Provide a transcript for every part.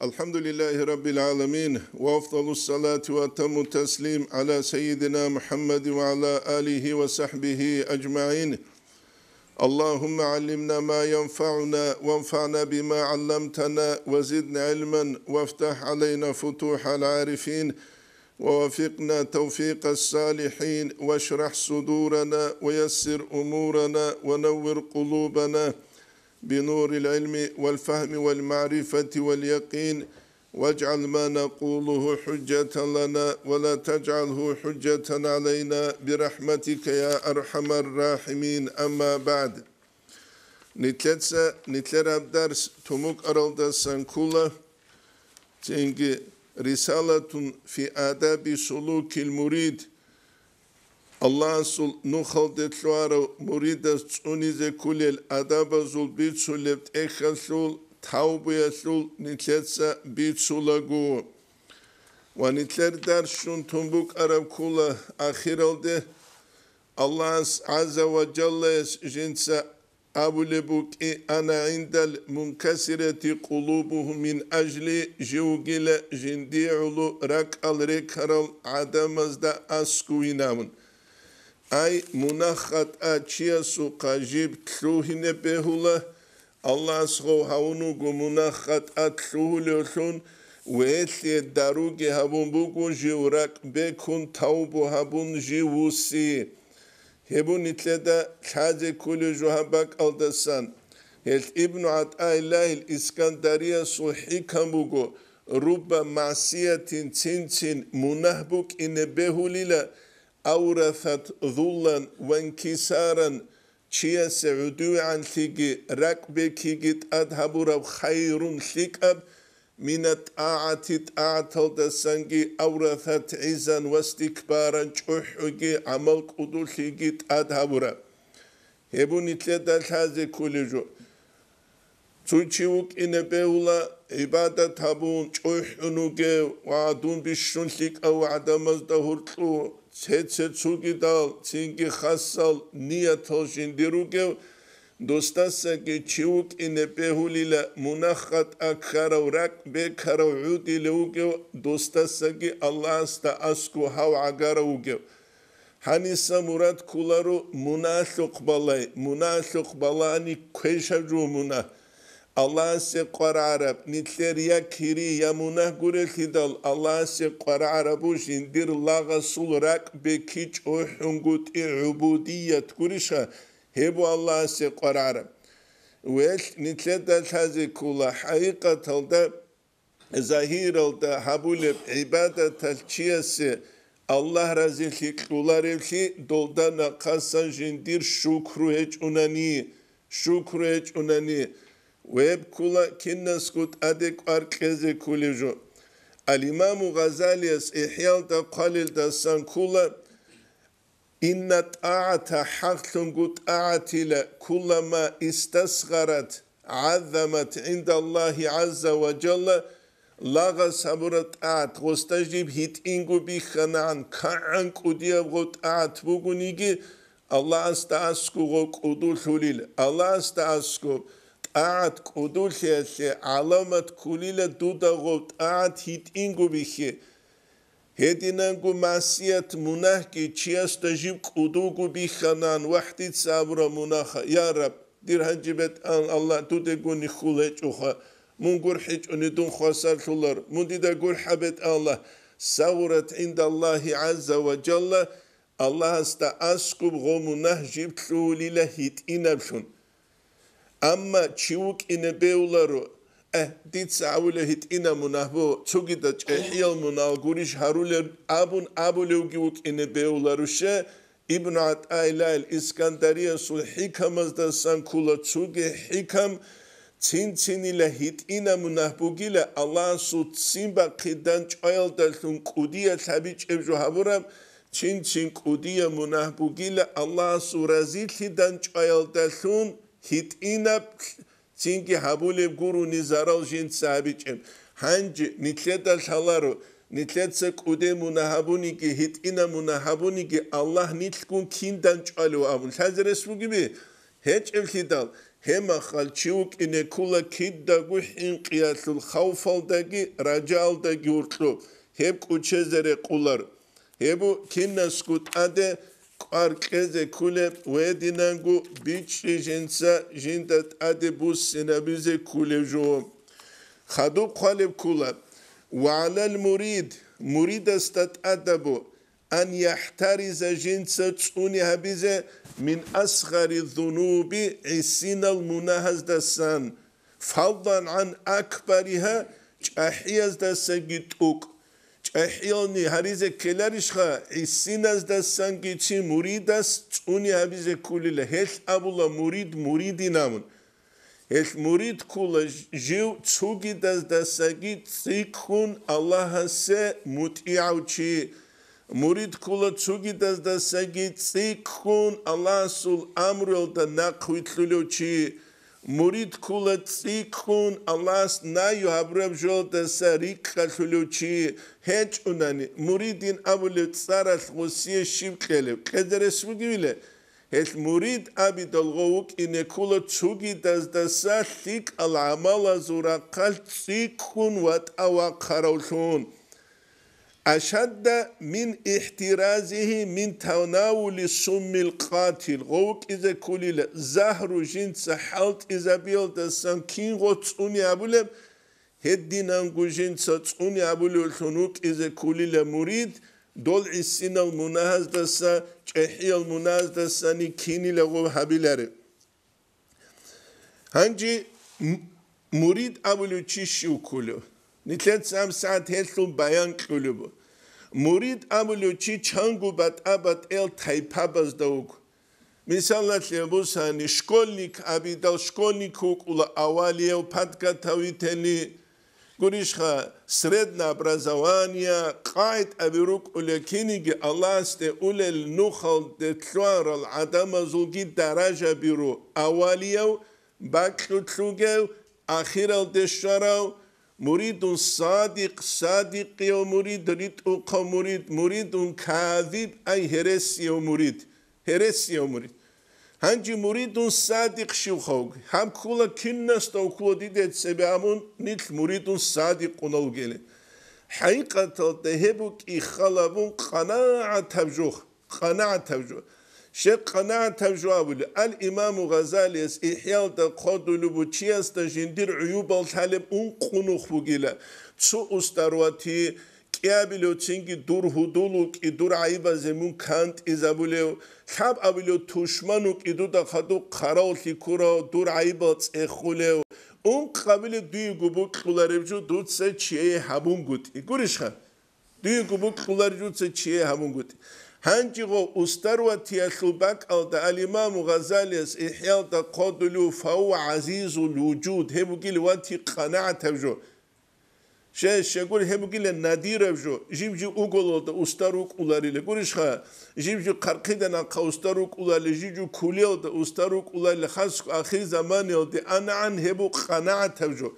الحمد لله رب العالمين وأفضل الصلاة وأتم التسليم على سيدنا محمد وعلى آله وصحبه أجمعين. اللهم علمنا ما ينفعنا وانفعنا بما علمتنا وزدنا علما وافتح علينا فتوح العارفين ووفقنا توفيق الصالحين واشرح صدورنا ويسر أمورنا ونور قلوبنا بنور العلم والفهم والمعرفة واليقين واجعل ما نقوله حجة لنا ولا تجعله حجة علينا برحمتك يا أرحم الراحمين. أما بعد نتلرب درس تموك أرالد سنكولا تنجي رسالة في آداب سلوك المريد الله سل نخل دتلوارو مريد تونيزه كل الأداب زول بيتسول بتأخذول توبة زول نتلسا بيتسولغو ونتلر درشون تنبوك أرب كولا آخرالده الله عز وجل جنسا أبولبوك أنا عند المنكسرة قلوبهم من أجل جوجل جنديعلو رك الركرل عدم ازدا أسكوينامون أي مناخت أشياسو قاجيب تلوهن بهولا الله سخو هاونوغو مناخت أتلوهلوشون وإثي داروغي هابون بوغو جيوراك بكون توبو هابون جيوسي هبون إتلدا شازي كل جوهباك ألدسان هل ابن عطاء الله الإسكندرية صحي كمبوغو رب معصية تنتين منهبوك إن بهوليلا أورثت ذلا وانكسارا شيا سعودو عن ثقي ركبكي أذهبور خير ثقب من الطاعة الدسنجي أورثت عزا واستكبارا شحوكي عمل قدو ثقي أذهبور هبون إتلدا الحازي كوليجو تشوك إن بيولا عبادة هبون شحنوكي وعدون بشون ثق أو عدم ازدهورتو تسوكي دال تنكي خاصل نية جندروكي دوستاسكي تشوك إن بيهوليلا مناخت أكخارو رك بكارو عودي لوكي دوستاسكي الله استأسكو هاو عقاروكي حانيسا مراد كولارو منافق بالاني كويشاجو مناه الله سيقر عرب نتلريا كيري يا مناه قرل خدال الله سيقر عربو جندير لاغا سولراك بكيج اوحنقوت عبودية كوريشا هبو الله سيقر عرب ويش نتلدا الحازي كولا حقيقة تلدا ظاهير الدا حبولب عبادة تلچيسي الله رازي لكلولار الخي دولدانا قاسا جندير شكرو هج أناني ويب كولا كنس كوت أدك أركزي كوليجو الإمام غزالي إحيال دا قليل دا سان كولا إن الطاعة حق كوت أعتلا كلما استصغرت عظمت عند الله عز وجل لاغا سبرت آت غستجيب هيت إنغو بيخنان كعن كوديا غوت آت بوغنيجي الله استاسكو غو قدول حليل الله استاسكو آت قدول خيالي علامت كليلة دودا غوت آت هيت إنغو بيخي هيدينانغو معصية مناهكي تشيستجيب قدوغو بيخنان وحدي سابرا مناخا يا رب دير هنجبت آن الله دودغوني خولج أخا منقر حج أندون خسر شلر منديدا قول حبت الله سورت عند الله عز وجل الله استأسكب غمونه جبت لولي لهيت إنبشون أما تشوك إن بيولارو ديت سعوله هيت إنا منهبو تسوكيدا تحيال منال قريش هارولر أبو لوجيوك إن بيولارو شا ابن عطاء الله الإسكندرية سل حكم ازدا سنكولا تسوكي حكم تين لهيت إنا منهبوغيلا الله سو تسيمبا قدان چايل دلتون قودية تابيج ابجو هبورم تين قودية منهبوغيلا الله سو رزيل هدان چايل دلتون هيت إنا تينكي هبولي بغورو نزارال جين تسابيج ام هنج نتلت الحلارو نتلت سقودي منهبونيكي هيت إنا منهبونيكي الله نتلكون كين دان چالو أبون تازر اسمو gibi هج الهدال هما خالشيوك إن كولا كيد داغو حنقيات الخوف داغي رجال داغي ورقلو هب كوچزر قولار هبو كنا سكوت أده قارقزه كوله ويدينانغو بيچ جنسا جندت أده بوس سنابيزه كوله جو خدو قالب كولا وعلى المريد مريد استت أدبو أن يحترز جنسا تسوني هبيزه من أصغر الذنوب عسين المناهز دسان فضلا عن أكبرها جاحيز دسان أحياني هريزة كلارشخا عسيناز دستان گيچي مريداس توني هبيزة كوليلا هل أبولا مريدي نامون هل مريد كولا جيو تسوغي دستاگي تسيكون الله سي متعو چي مريد كولا تسوغي دستاگي تسيكون الله سول أمرو دا ناقوي تلولو چي مريد كولا تسيكون الله نايو هبرب جول تساريك خلولو چي هج اوناني مريدين أبولو تسارت غسيه شيب خلو قدر اسمو گويله هل مريد أبي دلغوك إنه كولا تسوغي دستا ثيك العمال زورا قل تسيكون واتأوا قرولون أشد من احترازه من تناول السم القاتل غوك إذا كوليلا زهر جنس حالت إذا بيل دستان كين غوتسوني أبولم هدينانغو جنس تسوني أبولو الثنوك إذا كوليلا مريد دول عسين المناهز دستا جحي المناهز دستاني كيني لغو حبيلاري هنجي مريد أبولو چيشيو كولو نتلت سام ساعت هلتون بيان كلبو مريد أبولو چي چانگو بات أبات إل تايباباز دوغ مثلا لبوساني شكولنيك أبيدال شكولنيكوك ولا أواليه وپادكا تاويتني قريشخا سردنا برازوانيا قايد أبيروك ولكينيجي الله استي أولي النخل دتلوار العدم زوجي درجة بيرو أواليه باكلو تلوغيو آخر الدشراو مريد صادق يا مريد ريتوق مريد كاذب أي هرسي ومريد هنجي مريد صادق شو خوج هم كولا كناس تو كولا ديدت سبعمون نيت مريد صادق ونوجله حقيقة تهبك إخلابون قناعة تبجوه شيء قناعة تبجوه الإمام غزالي إحيال تقود لبوتشياس تجندير عيوب الحالب أنقنوخ بجلا تسو أسترواتي كيابلو تشينجي دور هدولوك إدور عيبا زمون كانت إزابوليو خاب أبلو توشمانوك إدو دخدو قراو لكورا دور عيبا تسيخوليو اون قابل دوی گوبو کلاربجو دوت سه چیه همون گوتی گوریشخه دوی گوبو کلاربجو سه چیه همون گوتی هنجی غو استرواتي الخلبك أو دا الإمام غزالي إحيال دا قدلو فهو عزيز الوجود هم قيل وانتي قناعة تبجو شاقول هم قيل النادير بجو جيب جي أقول دا استروك أولاري لقوريشخا جيب جي قرقيدا ناقا استروك أولاري جيب جي كوليو دا استروك أولاري خاصك آخر زماني دا أنا عن هبو قناعة تبجو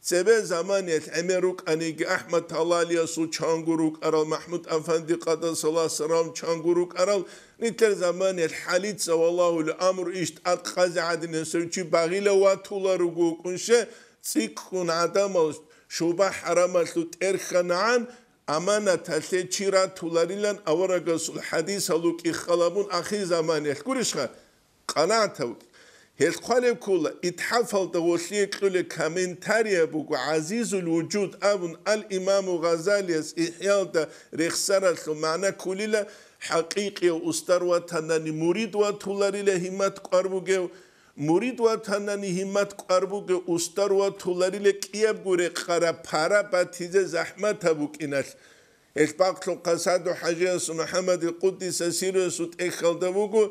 سبب زمانية عمروك أنيج أحمد طلالي سو چانگوروك أرال محمود أفندي قدس الله سلام چانگوروك أرال نتر زمانية حاليت والله الأمر إشت أتخذ عدن سوتشي بغيلا واتولا رجوك ونشة سيكون عدم شوبا حرام لوت إرخنعان أمانة تلتشيرا تولاريلان أورجس الحديث هلوك إخلابون آخر زمانية كورشخا قناعته هالقالب كله اتحفل دوشيك كله كمنتاريا بوكو عزيز الوجود أبن الإمام غزالي إحيال دا رخصارة معنى كليلا حقيقي واستروى تناني مريد وطولاري لهمات قربوغيو مريد وطناني همات قربوغيو استروى طولاري لكياب غوري قرى پارا باتيزة زحمت بوك إناش إشباقلو قصادو حاجيس محمد القدس سيروس اتخل دبوغو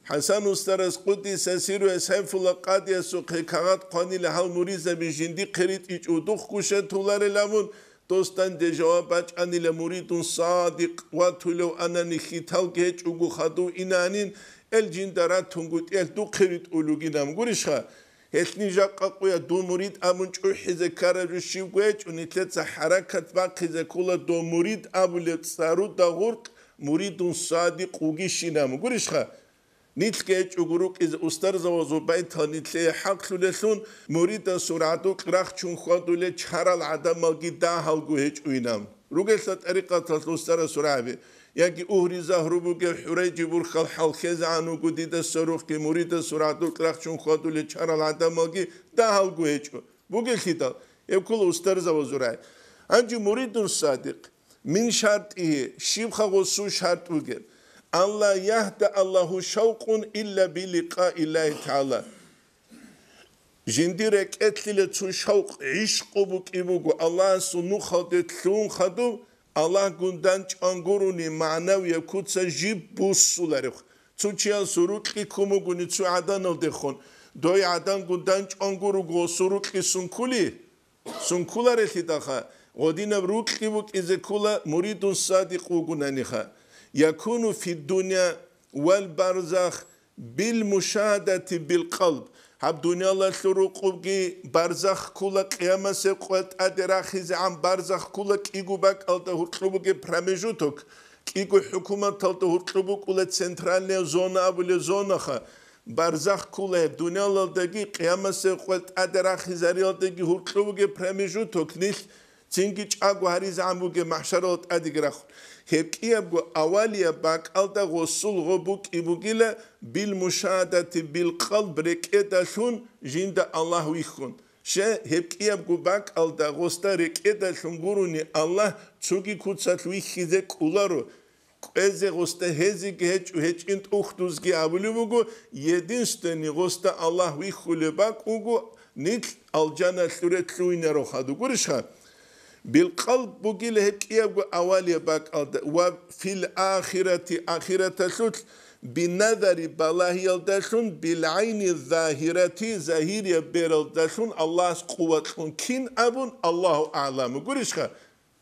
حسن استرس قدس سيرو سيف الله قاديا سوق كغات قاني لحال مريزة بجندي قريت إيج ودوخ كوشة طولار لامون دوستان دي جواباج أني لمريد صادق واتولو أنا نخيطال جيج وغو خدو إنانين الجندرات تنقود دو قريت أولوغي نام قريشها هتني جاقا قويا دو مريد أمون جو حيزة كاراجو شيوغيج ونتلت حركة باقي زكولا دو مريد أبو لتسارو دا غرق مريد صادق وغيشي نام قريشها نيتكيج أجروك إذا أسترز وزبيتها نيتلي حق لسون مريد سرعتك رخشون خدولة شهر العدم جدا هالجوهج وينام رجلت طريقة الأستر سرعة يجي أهري زهربوك حريج برخل حل خزانو جديد الصاروخ كي مريد سرعتك رخشون خدولة شهر العدم جدا هالجوهج بقولت يقول أسترز وزرعة أنجي مريد صادق من شرط إيه شبخ وسو شرط وجر الله يهدى الله شوق إلا بلقاء الله تعالى جنديرك اتلي تشو شوق عشق بك إبوغو الله سنو خدت لون خدو الله قندانج أنغوروني معنوية كوتسا جيب بوسو لارخ تشيا سروكي كوموغوني تشو عدان الدخون دوي عدان قندانج أنغورو سروكي سنكولا رتي دخا ودينا بروكي بك إذا كولا مريد صادق وغنانيخا يكون في الدنيا والبرزخ بالمشاهدة بالقلب هب دنيا الله شروقوغي برزخ كولا قيامة سقوط أدراخيز عن برزخ كولا كيغو باك ألتا هرقلوبوغي برامجوتوك كيغو حكومة تلتا هرقلوبوغ كولا تسنترالنيا زونا أبولي زونا خا برزخ كولا هب دنيا الله داقي قيامة سقوط أدراخيز أريالتاقي هرقلوبوغي برامجوتوك نيش تنجيج أغو هريز عموغي محشرات أدقراخ هبكيابو أوليا باك ألتا غسول غبوك إبوغيلا بالمشاهدة بالقلب ركيدا شون جند الله ويخون شا هبكيابو باك ألتا غستا ركيدا شون غوروني الله تشوكي كوتسات ويخيزك أولارو eze gosta hezi geç int uxtuz gi abulugo yedinsteni gosta Allah vi khulebak ugo nit aljana suretluina rohadu gurisha bil qalb bugil hep yabgu awali bak wa fil ahireti ahirete sut binadari balahi yaldasun bil ayni zahireti zahiriye beraldasun Allah's kuvvetun kin abun Allahu a'lamu gurisha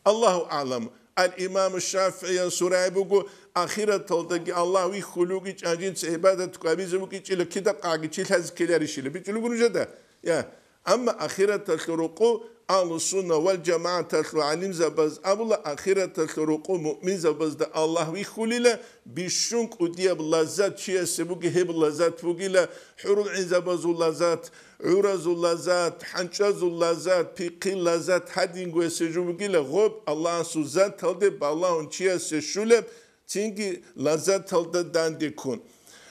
Allahu a'lamu الإمام الشافعي سورة بقول آخرة تلتقي الله ويخلوقي جانجين سعبادة تقابيز بقول إلى كده قاعد شيء هذا كلاري شيء بيجلو بقول جدا يا أما آخرة تلتقو أهل السنة والجماعة تلتقو علم زبز أبلا آخرة تلتقو مؤمن زبز ده الله ويخلي له بيشونك ودياب لذات شيء سبقي هب لذات بقول له حرق زبز لذات عرز اللذات حنشز اللذات بيقي لذات حدين قوي سجو بقيلة غوب الله سوزات تلده بالله انشيه سشولب تنجي لذات تلده داندي كون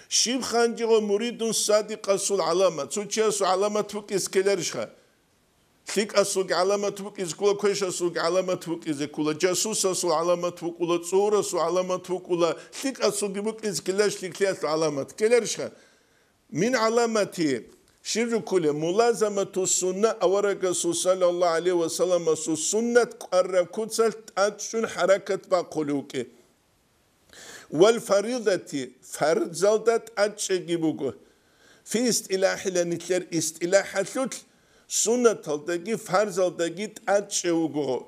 شيب خانجي غو مريدون صادق أسول علامة سوچيه سو علامة توك اسكالرشخا فيك أسول علامة توك اسكولا كويش أسول علامة توك اسكولا جاسوس أسول علامة توك ولا تصور أسول علامة توك ولا فيك أسول بوك اسكالرش ليك ليات علامة كالرشخا من علامته شيرو كله ملازمة السنة أورق صلى الله عليه وسلم السنة قرب كتسل تأتشون حركة بقولوك والفريضة فرض زلدت أتشجبوكو في استلاح لنتلر استلاح ثلث سنة تلتقي فرض زلدقي تأتشوكو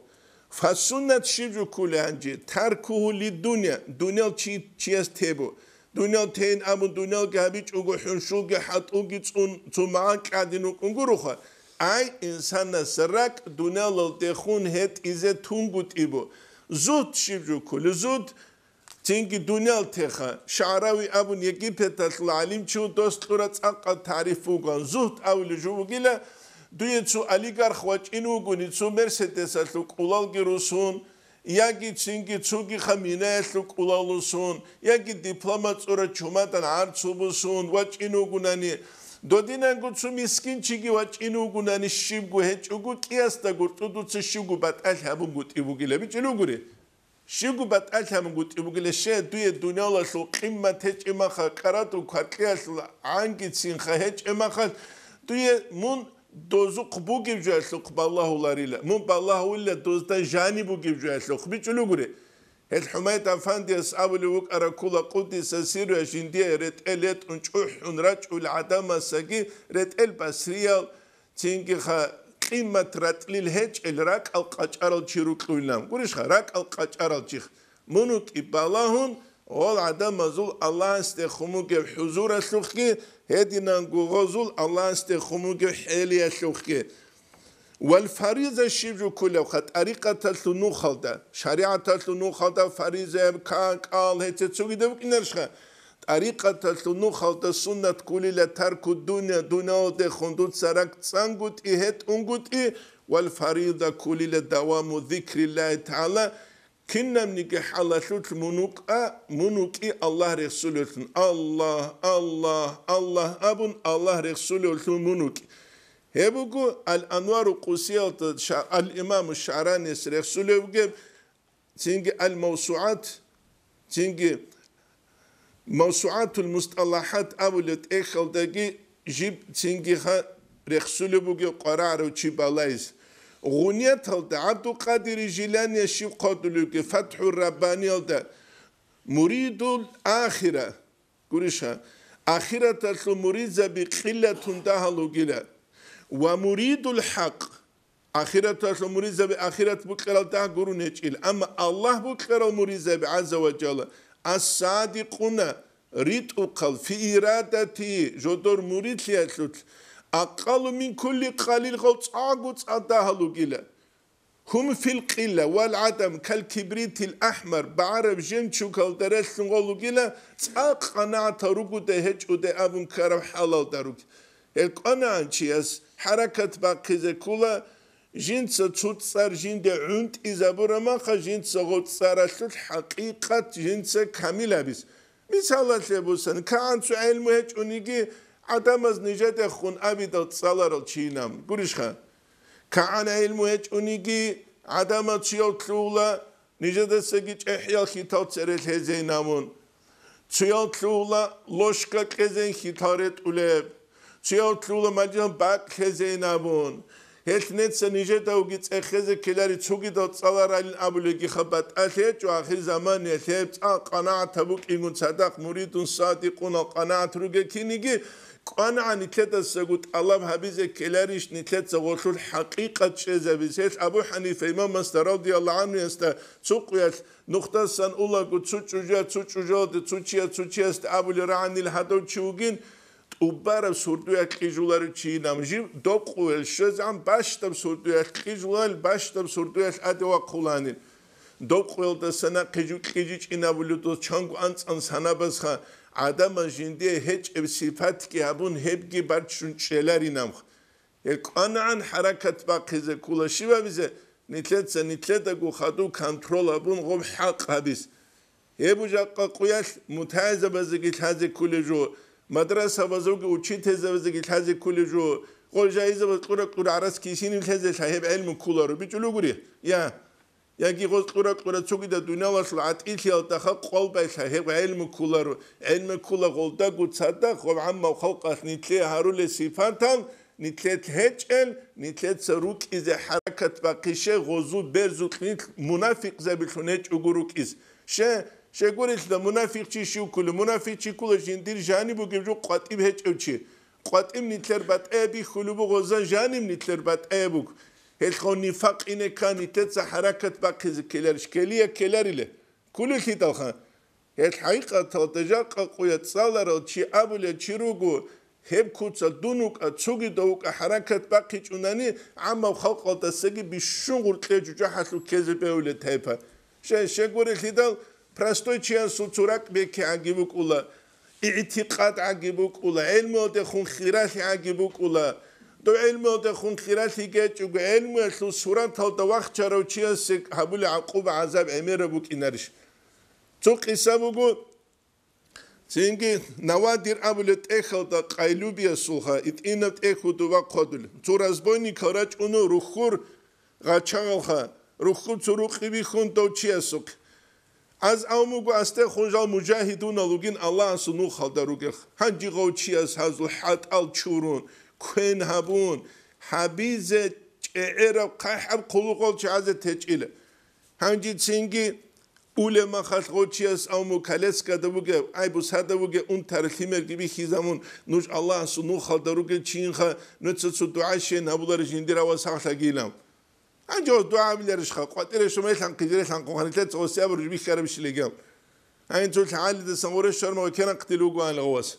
فالسنة شيرو كله عنجي تركه للدنيا دنيا چيز تيبو دنيا تين أبو دنيا جابيج أوجو حنشوج حط أوجي تماك عدينو كنجروخا أي إنسان سرق دنيا للتخون هت إذا تونجوت إبو زود شيبجو كل زود تيجي دنيا التخا شعراوي أبو يجيب العليم شو دوست قرات أقل تعرفه كان زود أول جو جيلا دويتشو أليجار خوات إنو جوني تشو مرسيدس أتلوك أولال جروسون يجي تشينجي تشوجي خمينات لك أولالوسون يجي دبلومات أورا شوماتن عرض سوبوسون واج إنو جوناني دودينا قلت شو مسكين تيجي واج إنو جوناني شيبجو هج أقول كياستا قلت تدو تشيبجو بتأل هبون قلت إبوجي لا بيجلو قولي شيبجو بتأل هبون قلت إبوجي لا شيء دوية الدنيا لا شو قمة هج إما خا كراتو كاركياس عنكي تسين خا هج إما خا دوية مون دوزو قبو گیب جوالسوق بالله ولاريلا من بالله ولا دوزدا جانبو گیب جوالسوق بيچلو غوري هل حمايت افاندي اصحاب الوق اراكولا قدس سير جندي رت الت انچوح انرج العدم سگي رت البصريال تينگي خا قيمه رتل الهج الراك القچارل چيروقلام غوريش راك القچارل چيخ منوك بالهون اول عدم زول الله استخموك حضور سوخي هدينا غوزول الله استخموك حيليا سوخي والفريضه شيجو كله خط طريقه تلنو خلدا شريعه تلنو خلدا فريضه كان قال هتسوي دو كنرشخه طريقة تنوخل السنة كل ترك الدنيا دنيا دخندوت سرك تسانغوت إهت أنغوت والفريضة كل دوام ذكر الله تعالى كنا منك حالات منوك الله رسوله الله الله الله أبن الله رسوله منوك هبوغو الأنوار القوسية الإمام الشعراني رسوله تنجي الموسوعات تنجي موسوعات المصطلحات أولت إخل دقي جيب تنجيها رخصولي بوغي قرار وشيبالايز غنية هلدا عبد القادر جيلاني الشيب قدلوغي فتح الرباني هلدا مريد الآخرة قريشها آخرة المريد بقلة دهلوغيلا ومريد الحق آخرة المريد بآخرة بقلة دهلوغيلا أما الله بقلة المريد عز وجل الصادقون ريتوقل في إرادتي جدور مريد ليتلوت أقل من كل قليل غلط أعقد أدهلوغيلا هم في القلة والعدم كالكبريت الأحمر بعرب جنشو كالدرس نغلوغيلا قناعة روغو دهج ودي أبن كرم حلال داروغ القناعة چياس حركة باقيزة كولا جنسة تصار جنده عند إذا برماخا جنسة غتصار حقيقة جنسة كاملة بس مثال لبوسن كان سو علم هج ونيجي عدم از نجات خون أبي تصالر الشينام قريشخا كان علم هج ونيجي عدم تشيل تلولا نجات سجيج إحياء خطاب سرت هزينامون تشيل تلولا لوشكا كزين خطارت أولب تشيل تلولا مجان باك هزينامون هالنت سنجت أو جت أخذ كلاري تسوقي تصالر على أبولي خبط أثيت وآخر زمان يثيت قناعة تبوك إنه صدق مريد صادقون قناعة رجع كينيجي قناعة نتلت السجود الله حبيزة كلاريش نتلت سوالف الحقيقة شيء زبيسيت أبو حنيفة إمام مستر رضي الله عنه يست سوقيت نقطة سن الله قد سوتشوجات است أبولي رعني الهدو تشوجين وبارا سردوية قيجولار چينام جيب دوقويل شزام باشتب سردوية قيجولار باشتب سردوية أدوا قولانين دوقويل دا سنة قيجي چينا بلوتو چانگو أنس سنة بسخا عدم جندية هج بصفات كي هبون هبگي برچون شلاري نامخ القانعان حركة باقيزة كولا شبا بزه نتلت اگو خدو كنترول هبون غم حق هبيس هبو جاقا قوياش متعزة بزگيت هزي كل جو مدرسة بزوجي وشيت زوجي تهزي كل جو قول جايزة بقرا عرس كيسين تهزي صاحب علم كولارو بيجلو غري يا جي قرا تسوقي دا دنيا وصلت إيش يلتخق قلب صاحب علم كولارو قول دا قد صدق وعم خلق نتلي هارول صفاتهم نتلت هجل نتلت سروك إذا حركة باقيشة غزو برزو منافق زبلونج أجروك إز شغوريش دا منافق چي شو كل منافق چي كل جندير جانب وجبجو قاتم هج اوچي قاتم نتلر بات ابي خلوب غزان جانب نتلر بات ابوك هل خون نفاق إن كان يتسع حركة باقي كلارش كلية كلاريله كل شيء تلخان هل حقيقة تلتجاق قوية صالر وشي أبو لتشيروغو هب كوتسا دونوك أتسوغي دوك حركة باقي جناني عما وخلق تسجي بشغل تلجو جحسو كذبه ولتهيبا شغوريش دا простой чьян суцурак беки агибук ула اعتقاد агибук ула علم ده خون خيرات агибук ула دو علم ده خون خيرات يجت وعلم لو صورات هذا وقت جرو چيان سك حبول عقوبة عذاب امير بوك إنارش تو قصة بقول سينجي نوادر أبولت إخل دا قيلوبيا سوها إتينت إخو دوا قدل تو رزبوني كراج أنو رخور غاچاغلها رخور تو رخي بيخون دو چيا سوك از آموگو استه خونجال مجاهدون لوگین الله سنو خالداروگه هنجی غوچی از هزل حد آل چورون کن هبون حبیز چعرب قحب قلوقال چعز تجیله هنجی تسینگی اول ما خالد غوچی از آمو کلس کده بوگه ای بس هده بوگه اون ترخیمر گیبی خیزمون نوش الله سنو خالداروگه چین خا نتسو دعاشه نبولار جندیر و ساخت گیلم أنجو دعاء بلرش خاقات إيش ما يلحق قدير يلحق قوانين ثلاثة وسياب رجبي خرب الشليجام هاي تقول تعالى تسمور الشرم وكان قتلوا قوان الغواص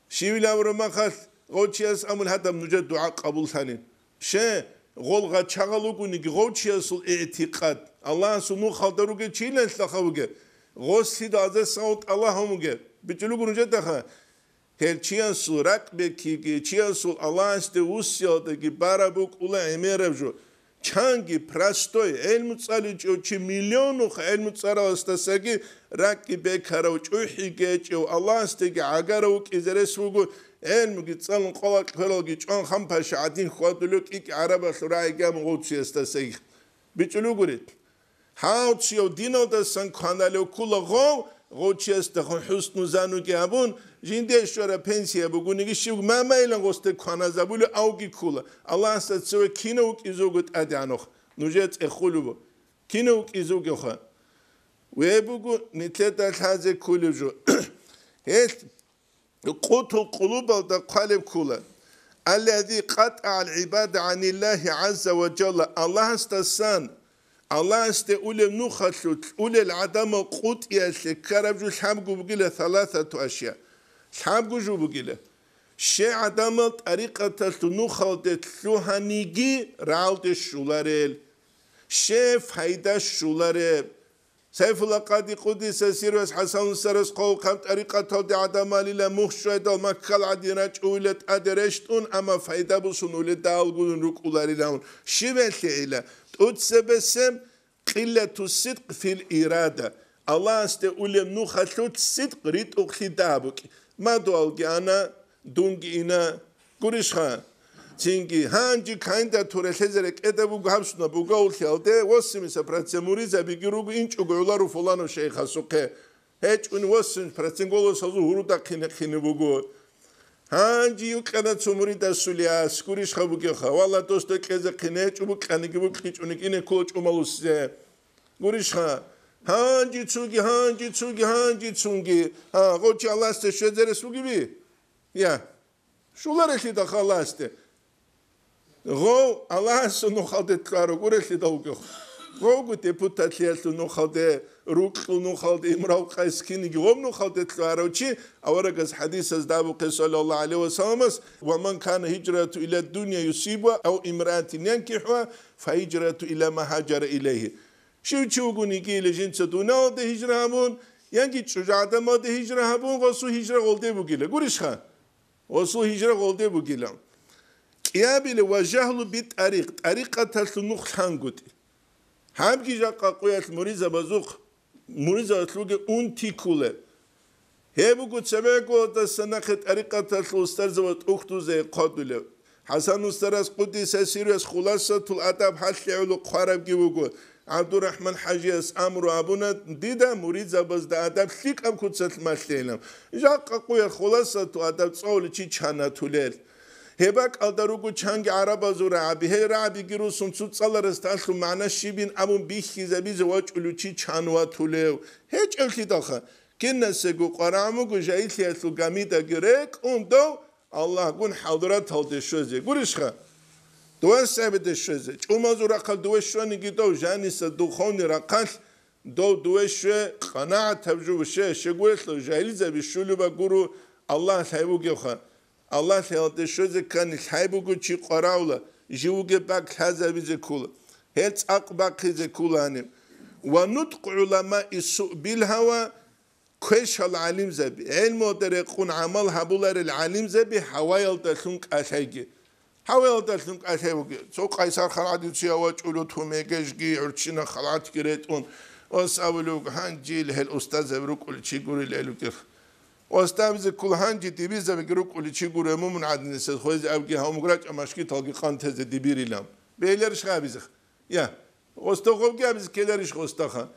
شيء ولا ورما خاص غوتشياس أمل هذا منجد دعاء قبول ثاني شيء غول غاد شغلوا كوني غوتشياس الاعتقاد الله سنو خالدروجة شيء لا يسلخوجة غوص هذا صوت الله هموجة bichulugun jetaha herchian surak beki chian sul Allah ste usiel de barabuk ula emerevjo changi prastoy elmutsali chochi milyonu elmutsara ostasagi raki bekara uhi gecho Allah ste agaro kizeresugu elmugi tsalun qola qelogi chon khampasha adin khwaduluk ik araba surai gam gutsi estasagi bichulugurit hautsio dino da san kanalo kula go Rochester husnu zanu ki abun jinde shora pensiya bugunigi shug mama ilan goste kanazabulu augi kula Allah satso kino izogut adanoch nujet ekhulubo kino izogokha webugu nitleta haze kulujo et qutul qulub da qalb kula alladhi qat'a al-ibada anillahi azza wa jalla Allah stasan Allah este ulem nukhashut ulel adama qut yashe karabju shamgu bugile thalathatu ashya shamgu jubugile she adama tariqata nukhaldet shuhanigi raude shularel she fayda shulare sayfullah qadi qudis sirwas hasan saras qaw qam tariqata de adama lila mukhshada makkal adina ulet adreshtun ama fayda busun ulet dalgun rukularilaun shivelila utsebesem qillatu sidq fil irada Allah ste ulem nu khalut sidq rit ukhidabuk madol gana dungina gurisha cingi hanji kinda tore sezere edabu gabsuna bugol khelde wasimisa pratsemuri zabigirugu inchugolar fulano sheikha suqe hech un wasim pratsengolo sazu huruda khine bugu hanji uqana tsumuri dasulia skurish khabuge kha walla dosto qeze khine chubu qanigi bu khichuni kine ko chumaluse gurish kha hanji tsungi ha gochi alaste shezere sugibi ya shular khida khalaste go alas no khaldet klaro gurish da ugo go deputat lieltu no khalde ruql no khalde imraw qayskini gom no khaldet klaro chi awaragas hadith az dabu sallallahu alaihi wasallam wa man kana hijratu ila dunya yusibu aw imra'atin yankihu fa hijratu ila ma hajara ilayhi shivchuguni gile jinsa duna de hijramun yangi chujada ma de hijrahabun wasu hijra golde bugile gurish kha wasu hijra golde bugile qiyabile wa jahlu bit tariqata sunukh hangut hamgi jaqa qoyat muriza bazukh muriza tluge untikule hebugut sebego da sanakh tariqata ustar zawat ukhtuze qadule hasan ustaras qudis siriyas khulasatul adab halul qarab gibugo Abdurrahman Hajias Amru Abuna dida muriza bazda adab fikam kutsat maslelam jaqa qoyat khulasatu adab tsawli chi chana tulel Hebak aldarugu changi araba zura abi he rabi giru sumsu tsalaras taslu mana shibin amun bihi zabiz wach uluchi chanwa tulev hech elkidakha kinnasegu qaramu gu jaitliatlu gamida gerek do Allah gun hadrat halde shoze gurishkha duan sabede shoze chumazura qal dueshoni gido janis dukhoni raqal do dueshe qanaat tabju she sheguleslo jailiza bishuluba guru Allah sahibu gekha Allah helde shoze kan haybugu chi qarawla jiuge bak hazabize kula hets aqbaqize kulani wa nutq ulama isu bil hawa kweshal alim zabi ilmu dariqun amal habular al alim zabi hawayal dalunk ashaygi hawayal dalunk ashaygi so qaysar khaladi chiawa chulo tumegeshgi urchina khalat giretun wasawlu hanjil hel ustaz ebrukul chiguri lelukir واستامز كل هنجي تبيزا بجروك اللي تشيقول ممن عدن السيد خويز أبجي هم قرأت أمشكي تلقي قانت هذا دبيري لام بيلرش خابزخ يا واستوقف جابز كيلرش واستخا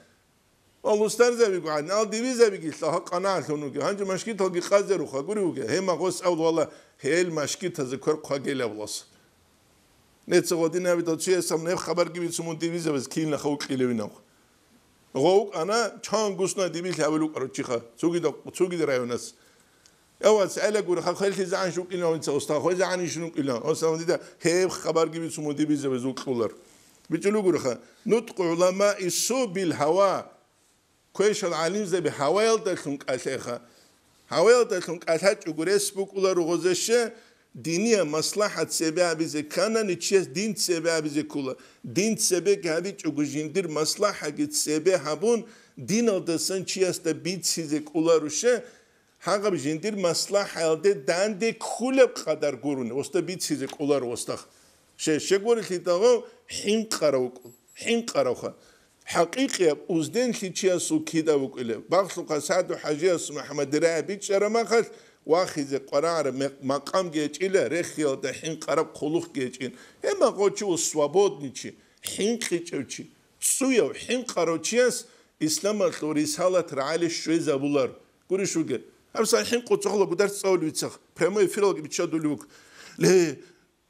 والله استرزا بيقول عدنا al دبيزا بيجي لها قناعة لونو هنجي مشكي تلقي قازر وخا قريوجا هما قوس أول والله هيل مشكي تذكر قاجيلا بلاص نتسقطين أبي تطشي سامنا خبر جبت سمون دبيزا بس كين لخوك اللي بيناخ غوك أنا كان قصنا دبيل هقولك أرتشيخا سوقي درايونس أول سأله قول خلتي زعان شو كنا وانت أستاذ زعاني شنو كنا أستاذ ده هيب خبر جبت سمو دبيل زبزوك خولر بتقولوا قول خا نطق علماء السو بالهواء كويش العليم زي بهوايل تلونك أشيخا هوايل تلونك أشيخ وقريس بقولر وغزشة دينية مصلحة سبب بزكانا نتشيس دين سبب بزكولا دين سبب كهذي وجندير مصلحة جت سبب هبون دين الدسن تشيس تبيت سيزكولا رشة هاقب جندير مصلحة يلدي داندي كولب قدر قرون وستا بيتسيزي كولار وستاخ شكور الخيطاغو حين قراوخا حقيقي أوزدين لتشياسو كيدا وكله باخلو قصادو حاجياس محمد رابي شرماخل واخذ قرار مقام جيجيله رخيو ده حين قرب خلوخ جيجين اما قوچو سوابودنيچي حين قيچوچي سويو حين قروچياس اسلام الرسالة رعالي شويزا بولار قريشوگه همسا حين قوچخلو بدر تصاولو يتسخ بريمو يفيرلو بيتشادو لوك ليه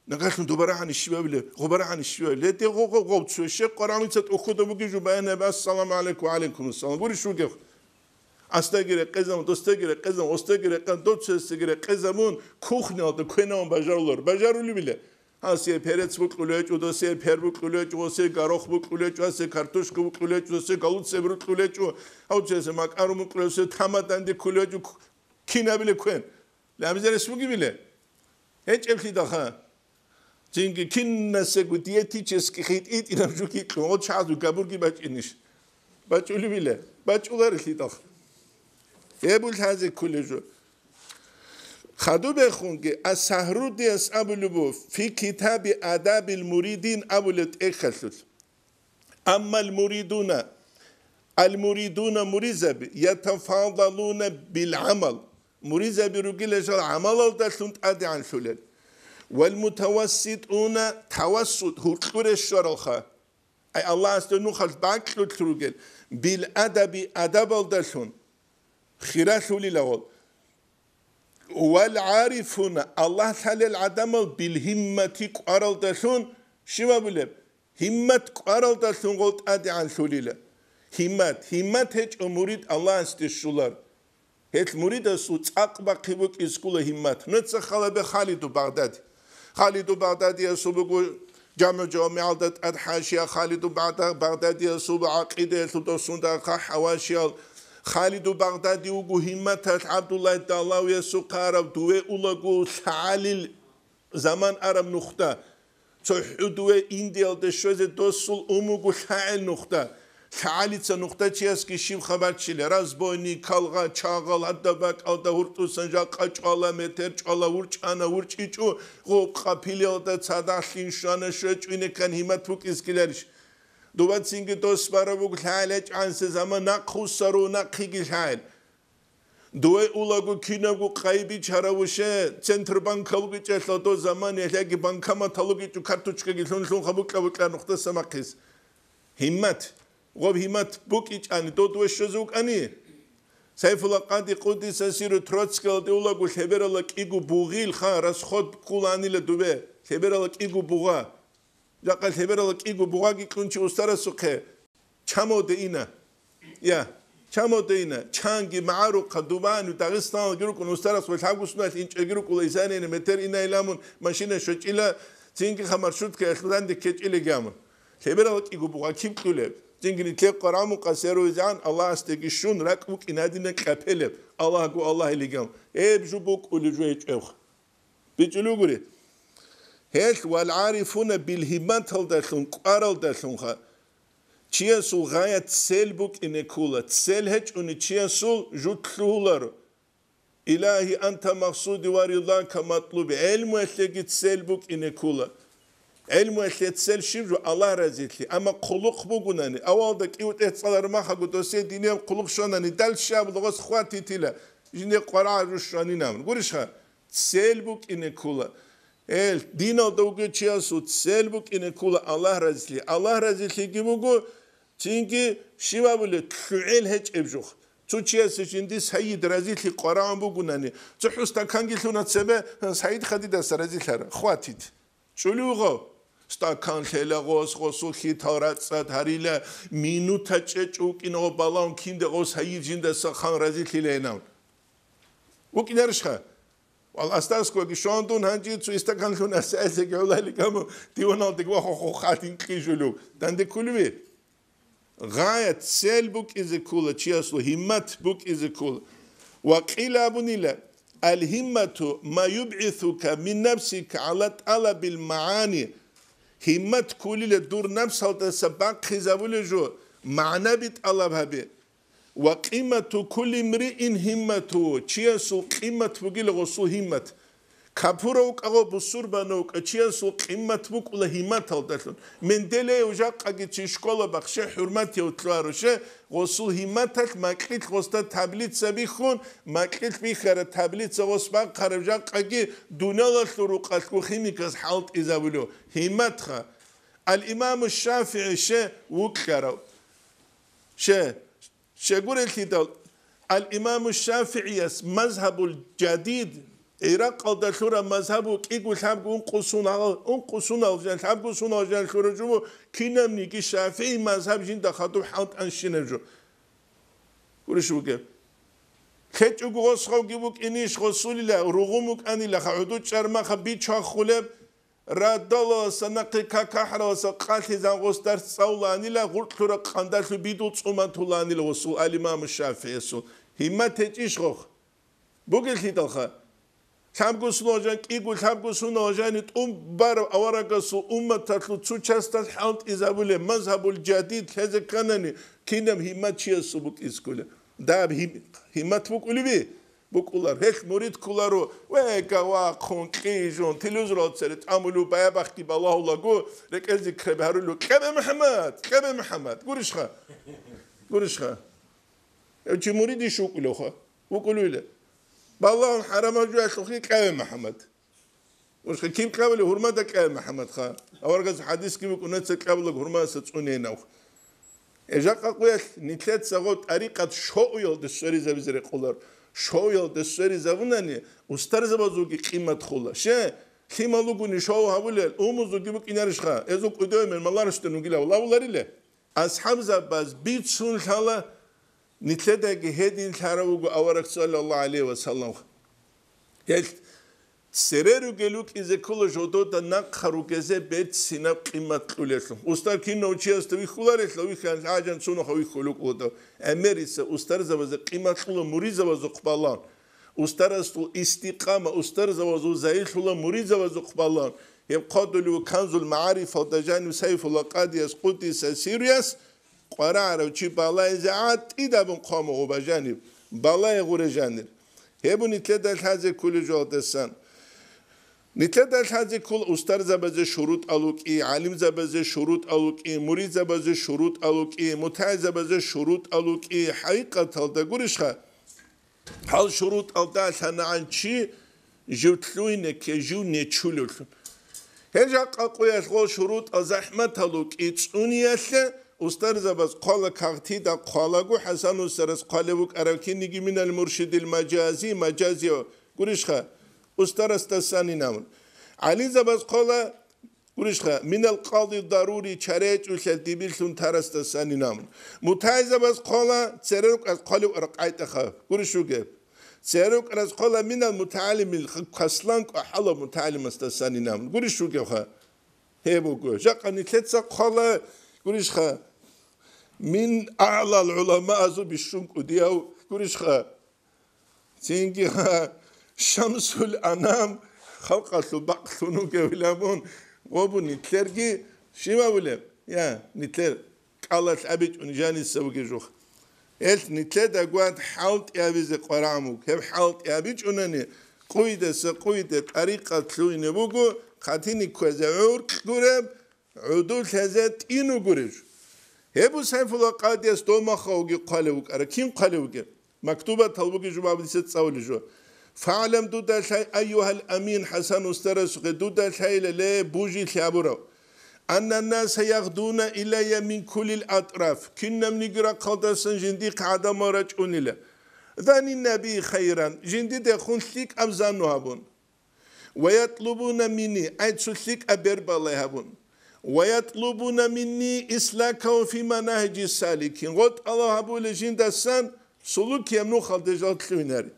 نقاشن دوباره عن الشباب له غباره عن الشباب له تي غوب شو الشيخ قرامي تتأخذ بيجوا بينه بس السلام عليكم وعليكم السلام قريشوگه استگیر قزم دوستگیر قزم استگیر قن دوت استگیر قزمون کوخنی adı کنام بجارلر بجارلی bile هاسی پرت بوک قلیچ و دوسی پر بوک قلیچ و سی گاروخ بوک قلیچ و سی کارتوش بوک قلیچ و سی گالوت سی بوک قلیچ و هاوچه ماک آروم قلیچ تامادن دی قلیچ کی نبیله کن لامزر اسموگی bile hiç evli daha çünkü kin nasıl diyetiçeski hit it inamcu ki o çazu kaburgi baç iniş baç ölü bile baç ular ki daha يقول هذا كل جو خدو بخونگه از سهرودی از ابولبو في كتاب آداب المريدين أبولت إخلص أما المريدون مريزب يتفاضلون بالعمل مريزب رجل جل عمل الدلتون أدي عن شلل والمتوسطون توسط هو الشرخة أي الله استنو خلص باكلو تروجل بالأدب أدب الدلتون خيراتو للأول والعارفون الله تعالى العدم بالهمة قارل دشون شما بلب همت قارل دشون قلت أدي عن شوليلا همت هيج مريد الله استشولار هيج مريد سوت أقبق قبوك إسكول همت نتسا خالب خالد بغداد يسوبقو جامع عدد أدحاشيا خالد بغداد يسوب عقيدة يسوب دا حواشيال خالد بغدادي وجو همت عبد الله الدلاوي سقارب دوي أولغو تعالي زمان عرب نختا تحدوي إنديال دشوز دوسول أموغو تعال نختا تعالي نختا تياسكي شيب خبر تشيلي رازبوني كالغا چاغال هدباك ألدا هورتو سنجا قاچالا متر چالا ورچ أنا ورچ إيچو غوب قابيلي ألدا تاداشين شانا شوچ إنه كان همت فوق إسكيلارش دوبات سینگی دوست برای بگو حالش آنس زمان نخوسرو نخیگی حال دوی اولگو کینگو قایبی چراوشه سنتر بانکالوگی چهلا دو زمان یهلگی بانکاما تالوگی تو کارتوچکگی لون خبوک لبکلا نقطه سماقیز همت غب همت بوک ایچ آنی دوی شزوک آنی سیف القادی قدی سیرو تروتسکال دی اولگو خبرالک ایگو بوغیل خان راس خود کولانی لدوبه خبرالک ایگو بوغا جاقل خبرالك إيجو بواقي كنتي أسترى سقه كمو دينا يا كمو دينا كانجي معارو قدوبان وداغستان جروكون أسترى سوى الحاجو سنة إنش جروكو ليسانين متر إنا إلامون ماشينا شوش إلا تينجي خمرشوت كأخلان دي كيج إلي جامون خبرالك إيجو بواقي كله تينجي نتلقى قرامو قاسيرو إزعان الله استيقشون راكوك إنادينا كابيلب الله قو الله إلي جامون بجوبوك أولي جويج أوخ بيجلو قولي هيك والعارفون بالهمات هالدخلون قارل دخلون خا تياسو غاية سلبك إنكولا تسل هج أن تياسو جتلولر إلهي أنت مقصود ورضاك مطلوب علم وثقت سلبك إنكولا علم وثقت سل شيء الله رزقلي أما قلق بقولني أول دك يوت اتصال ما خا قدوس دينيا قلق شانني دل شاب لغاس خواتي تلا جني قراء رشاني نام قولش خا سلبك إنكولا دينا دوغو تشياسو تسلبك إنكولا الله رزقلي جيبوغو تينكي شبابله كعيل هج إبجوخ تو تشياسو جندي سيد رزقلي قرآن بقولني تحستا كانجي لونا تسبه سيد خديدا سرزقلي خواتيت شلوغو استاكان خلاغوس غوسو خيتارات سات هريلا مينوتا تشچوك إنو بالون كيند غوس هيد جنده سخان رزقلي لينام وكينرشخه والله استاسكو شاندون هنجي تو استكان لون اساس يقول لك هم ديونال دي واخو خاتين كيجلو دند كلوي غايه سيلبوك از كول تشياسو همت بوك از كول وقيل ابنيلا الهمه ما يبعثك من نفسك على طلب المعاني همت كل دور نفس هذا سباق خزابول جو معنى بيطلبها به وقيمة كل امرئ همته تشيسو قيمة بقول غسو همت كابوروك أو بسوربانوك تشيسو قيمة بقول همت هالدلون من دلة وجاك أجي تشكولا بخشة حرمتي وتلاروشة غسو همتك ما كلت غستا تابلت سبيخون ما كلت بيخر تابلت سوس بق خرجاك أجي دونال الطرق الكوخيميكس حالت إذا بلو همتها الإمام الشافعي شيء وكرو شيء شقول الكتاب الإمام الشافعي مذهب الجديد عراق الدكتور مذهبه يقول حبوا انقصونا الجن حبوا صونا الجن خرجوا كنا منيجي الشافعي مذهب جين دخلوا حوت أنشينجو ورشوا كيف كتجو غصوا جيبوك إنيش غسول الله رغمك أني لخ عدود شرما خبيت شاخولب رادلا سنقي كحرا وسقات زان غستر صولاني لا غرطرا قندر بيدوت صومان طولاني لوصول الإمام الشافعي سو هما تجيش غخ بوغل هيدالخا تابغو سنوجان كيغو تابغو سنوجان بار أورغسو تطلو تشستات حالت إزابولي مذهب الجديد كذا كانني كينم هما تشيسو بوك إسكولي داب هما تبوكولي بي بوكولار هيك مريد كولارو ويكوا كونكيجون تلوزرات سرت عملو بايا بختي بالله الله جو لك أزي كربهارلو كبه محمد قرشخا يجي مريد يشوك له خا بوكولو له بالله حرام جوا شوخي كبه محمد وش كيم قبل هرمتك كبه محمد خا أورجز حديث كيم كنا تقبل هرمة ستونين أو إجا قوي نتلت سقط طريقة شو يلد السوري زبزري قولار شويل دستوري زبونني استر زبازوكي قيمة خلا شه قيمة لوكوني شو هقوله أموزوكي بك إنارشخا إزوك أدوي من مالار استنوكيلا ولا ولاريله أصحاب زباز بيت سون خلا نتلدك هدين ثروق أورك صلى الله عليه وسلم يل سريرو جلوك إذا كل جودو تناقرو كذا بيت سيناب قيمة خليتهم استر كينو تشيست ويخلارت لو يخان عاجن سونو خوي خلوق وده أمريكا استر زباز قيمة خلا مريض زباز قبلان استر استو استقامة استر زباز زايد خلا مريض زباز قبلان يبقى دلو كنز المعارف ودجان سيف الله قاديس قديس سيريس قرار وشي بالله زعات إذا بنقامه وبجانب بالله يغور جانب هبوني تدا هذا كل جود السن نتلد هذه كل أستر زبزة شروط ألوكي عالم زبزة شروط ألوكي مريض زبزة شروط ألوكي متعز زبزة شروط ألوكي حقيقة هذا قرشها هل شروط هذا سنة عن شيء جوتلوين كجو نتشولون هجا قوية غو شروط أزحمة ألوكي تونية أستر زبز قال كارتي دا قالقو حسن أسترز قالبوك أراكي نيجي من المرشد المجازي قرشها أسترست الثاني نامن علي زبز قال قرشخا من القاضي الضروري شريت وشلتي بيلسون ترست الثاني نامن متعز زبز قال سيروك از قالو رقعت خا قرشو جاب سيروك از قال من المتعلم الخسلانك أحلى متعلم الثاني نامن قرشو جاب خا هيبو جو جاك نتلتس قال قرشخا من أعلى العلماء زو بالشنك ودياو قرشخا سينجي شمس الأنام خلقت بقثنو كولامون وابو نتلرجي شما ولا يا نتلر قالت أبيت ونجاني سوقي جوخ إلت نتلر دقوات حاولت أبيز قرامو كيف حاولت أبيت ونني قويدة طريقة تلوين بوكو خاتيني كوزا عورك قرب عدول هزات إنو قرج هبو سيف الله قاديس دوما خوغي قالوك أرا كيم قالوك مكتوبة طلبوكي جواب دي ست ساولي جو فعلم دودا شيء أيها الأمين حسن استرس دودا شيء لله بوجي ثابرو أن الناس يغدون إلي من كل الأطراف كنا من نقرأ قدسا جندي قاعدة مرجعون له ذن النبي خيرا جندي دخون ثيك أمزانو هبون ويطلبون مني أيد ثيك أبربالي هبون ويطلبون مني إسلاكه في مناهج السالكين قد الله هبو لجند السن سلوك يمنو خلدجات لوناري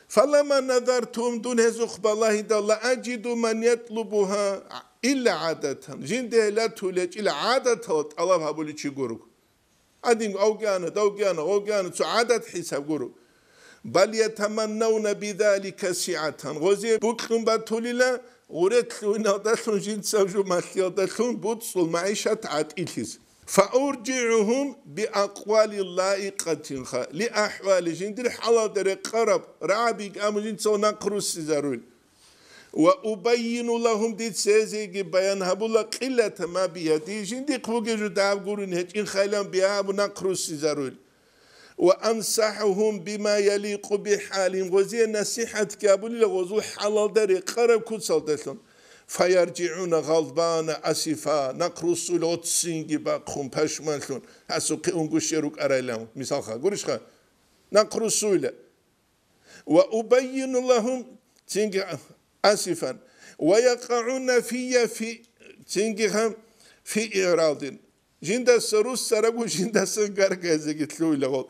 فلما نظرتهم دون هزوخ بالله لا أجد من يطلبها إلا عادة جنده لا تولج إلا عادة الله هبولي شي قرق أدين أوجانا عادة حساب قرق بل يتمنون بذلك سعة غزي بوكلون باتوليلا ورتلون هدالون جند سوجو مالي هدالون بوتصل معيشة عاد إليز فأرجعهم بأقوال اللائقة لأحوال جندر حلا در قرب رابيك أمجين سو نقرس زارول وأبين لهم دي سيزيجي بيان هبولا قلة ما بيدي جندي قوجي جو دابقورين هجين خيلان بيابو نقرس زارول وأنصحهم بما يليق بحالهم وزي نصيحة كابولي لغوزو حلال داري قرب كود سالتشون فيرجعون غضبان أسفا نقرسو لوتسينجي باقهم پشمانشون هسو قيونغو شيروك أرايلهم مثال خا قولش خا نقرسو له وأبين لهم تينجي أسفا ويقعون في إعراض جندا سروس سرقو جندا سنقرقازي قتلو لغو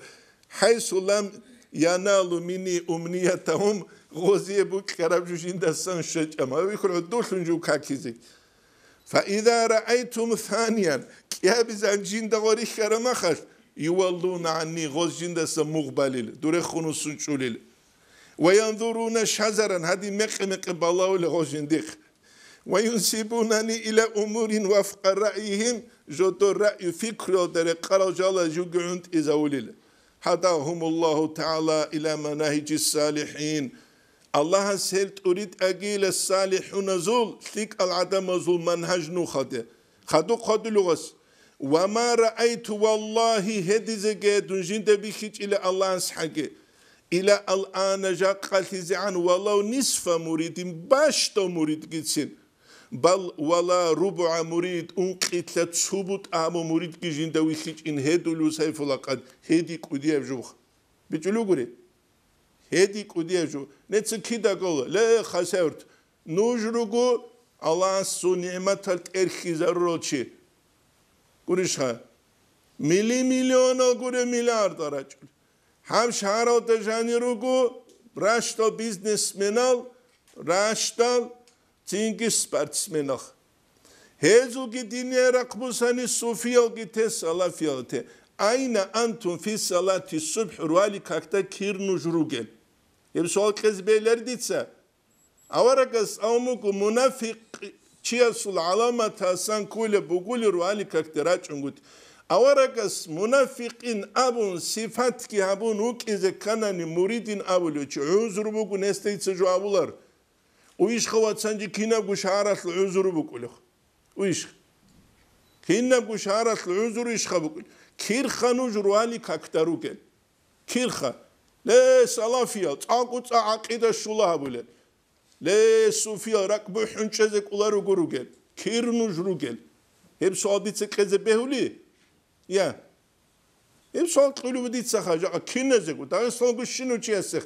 حيث لم ينالوا مني أمنيتهم غوزي بوك كرابجو جندا سنشج أما ويكون عدوشن جو كاكيزي فإذا رأيتم ثانيا كيابزان جندا غوري خرمخش يولون عني غوز جندا سمغباليل دوري خونو سنشوليل وينظرون شزرا هذه مق بالله لغوز جنديق وينسبونني إلى أمور وفق رأيهم جدو رأي فكر در قرجال جوجعند إزاوليل هداهم الله تعالى إلى مناهج الصالحين الله سهلت أريد أجيل الصالحون زول لك العدم زول منهج نخده خدو لغس وما رأيت والله هدي زجادون جند بيخيج إلى الله سحقه إلى الآن جاقل عن ولو نصف مريد باشتا مريد جتسين بل ولا ربع مريد أنقذ ثبوت أمو مريد جين دوي خيج إن هدولو سيف لقد هدي كوديا جوخ بتقولوا قولي هدي كوديا جو نتس كده قول لا خسرت نوجرو الله سو نعمة الإرخيزار روتشي قوليشها مليون قولي مليار رجل هم شهرات تجاني روغو راشتال بيزنس منال راشتال تينجي سبارتسمنال هزو جي دينيا رقبوساني صوفيال جي تسالا فيالتي أين أنتم في صلاة الصبح روالي كاكتا كيرنو جروغل يب سؤال كذبيلر ديتسا أورقس أوموكو منافق چياسول علامة تاسان كولي بوغولي روالي كاكتا راجونغوت أورقس منافقين أبون صفات كي أبون وك إذا كانني مريدين أولو عذر بوكو نستيتس جو أولار ويش خوات سانجي كينا بشارة العذر بوكو لخ ويش كينا بشارة العذر ويش خبوكو كير خانو جروالي كاكتاروكل كير خا لا سلافيا تعاقو تعاقيدا شولا بوله لا صوفيا ركبو حنشزك أولارو جروجل كير نجروجل هب صاديت كذا بهولي يا هب صاد قلو بديت سخاجة كينزك ودايسان قشينو تياسخ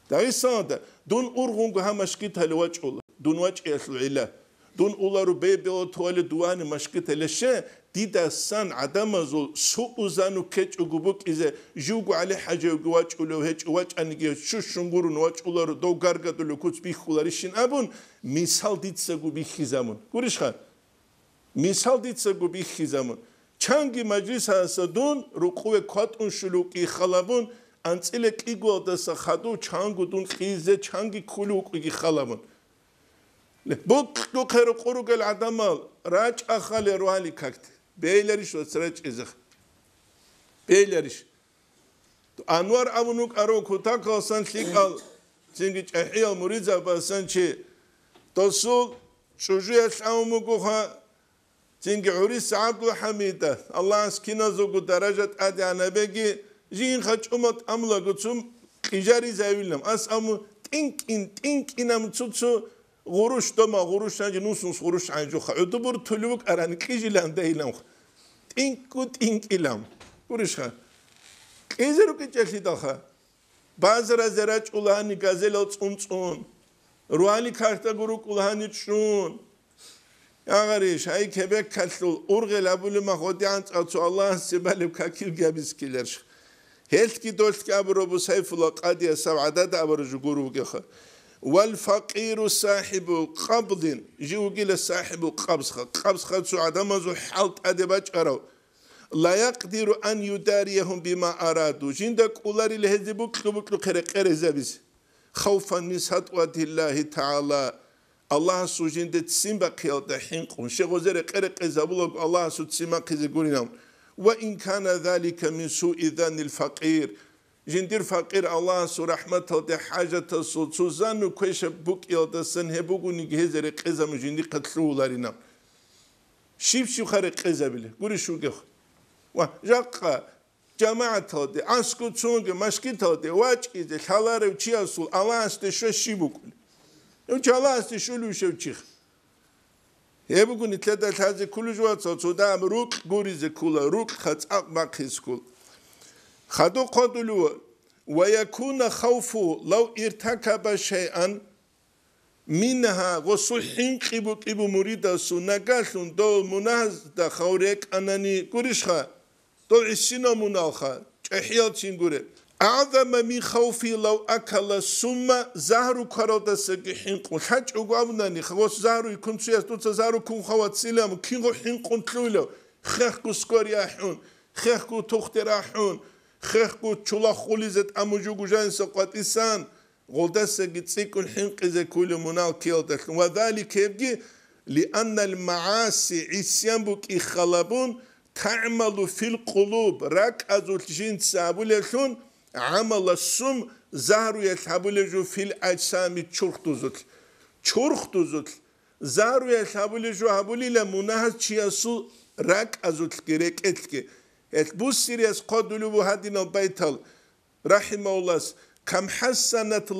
دايسان ده دون أورغونغو همشكيت هالوجه الله دون وجه العلا دون أولارو بيبيو توالي دواني مشكيت هالشيء ديدا سان عدم زول سوء زانو كيتش وجبوك إذا جوجو عليه حاجة وجواج ولو هيج وجه أنجي شو شنقولون وجه أولارو دو غارجة لو كوت بيخولاريشين أبون مثال ديت سجو بيخزامون كوريش خان مثال ديت سجو بيخزامون چانگی مجلس هستون رکوع کات اون شلوکی خلابون انسیلک ایگو دست خدو چانگو دون خیزه چانگی کلوکی خلابون بوک دو خیر قروق العدمال راج أخال روحالي كاكت بيلريش وسرج إزخ بيلريش أنوار أبونوك أرو كتاك وسان شيكال زنجي أحيا مريضة بسان شيء تصول شجوع شاموكوها زنجي عريس عبد الحميدة الله سكينة زوجو درجة أدي أنا بيجي جين خج أمت أملا قطعم إجاري زاويلهم أس أمو تينك إن أم تسوتسو غروش دوما غروش نجي نوسنس غروش عنجو خا يدبر تلوك أراني كيجي لهم دايلهم تينك إلهم غروش خا كيزرو كيجي دخا بازر زراج أولاني غازلات أنصون روالي كارتا غروك أولاني تشون يا غريش هاي كبك كاتلو أورغل أبولي ما خودي عنت أتو الله سبالي كاكيل جابيس كيلرش هيلت كي دولت كابرو بسيف الله قادية سبعداد أبرو جغورو بكيخا والفقير صاحب قبض جوجل صاحب قبض خدسو عدمزو حالت أدباج أرو لا يقدر أن يداريهم بما أرادوا جندك أولاري لهذبوك لبوك لقرق زبز خوفا من سطوة الله تعالى Allah sujinde tsimba khiyalda hinqun sheghozere qereqe zabulog Allah su tsima khize gurinam wa in kana dhalika min su'i dhanil faqir jindir faqir Allah su rahmatalde hajata su suzanu kweshe buqyalda sen hebuguni gezere qezam jindi qatlularina shibshi khare qezabile guri shuge wa jaqqa jamaatalde asku tsunge mashkitalde wachkize khalarev chiasul Allah ste shibukul Uçalasti şulu şevçik. Hebugün itleda taze kulujuat soda ruk gurize kula ruk khataq maqis kul. Khadu qadulu ve yakuna khawfu law irtakaba shay'an minha wa sulhin qibu murida sunagasun do munazda khawrek anani gurishkha do isina munalkha çehiyal çingure. أعظم من خوفي لو أكل ثم زهر كرودس حنق حج أقوامني خواص زهر يكون سياس توت زهر كون خوات سلام كينغو حنق تلولو خيخكو سكوري أحون خيخكو تختر أحون خيخكو تشولا خوليزت أموجوغو جان سقوات إسان غلدس جتسيكون حنق إذا كل منال كيلدك وذلك يبقى لأن المعاصي عصيان بك إخلابون تعمل في القلوب راك أزول جين سابولة عمل السم زهر يتحبلجو في الأجسام çurxtuzut زهر يتحبلجو حبولي لمناهز چياسو راك أزول كريك etki bu siriyas قدلو بهدين البيتال رحمه الله كم حسنت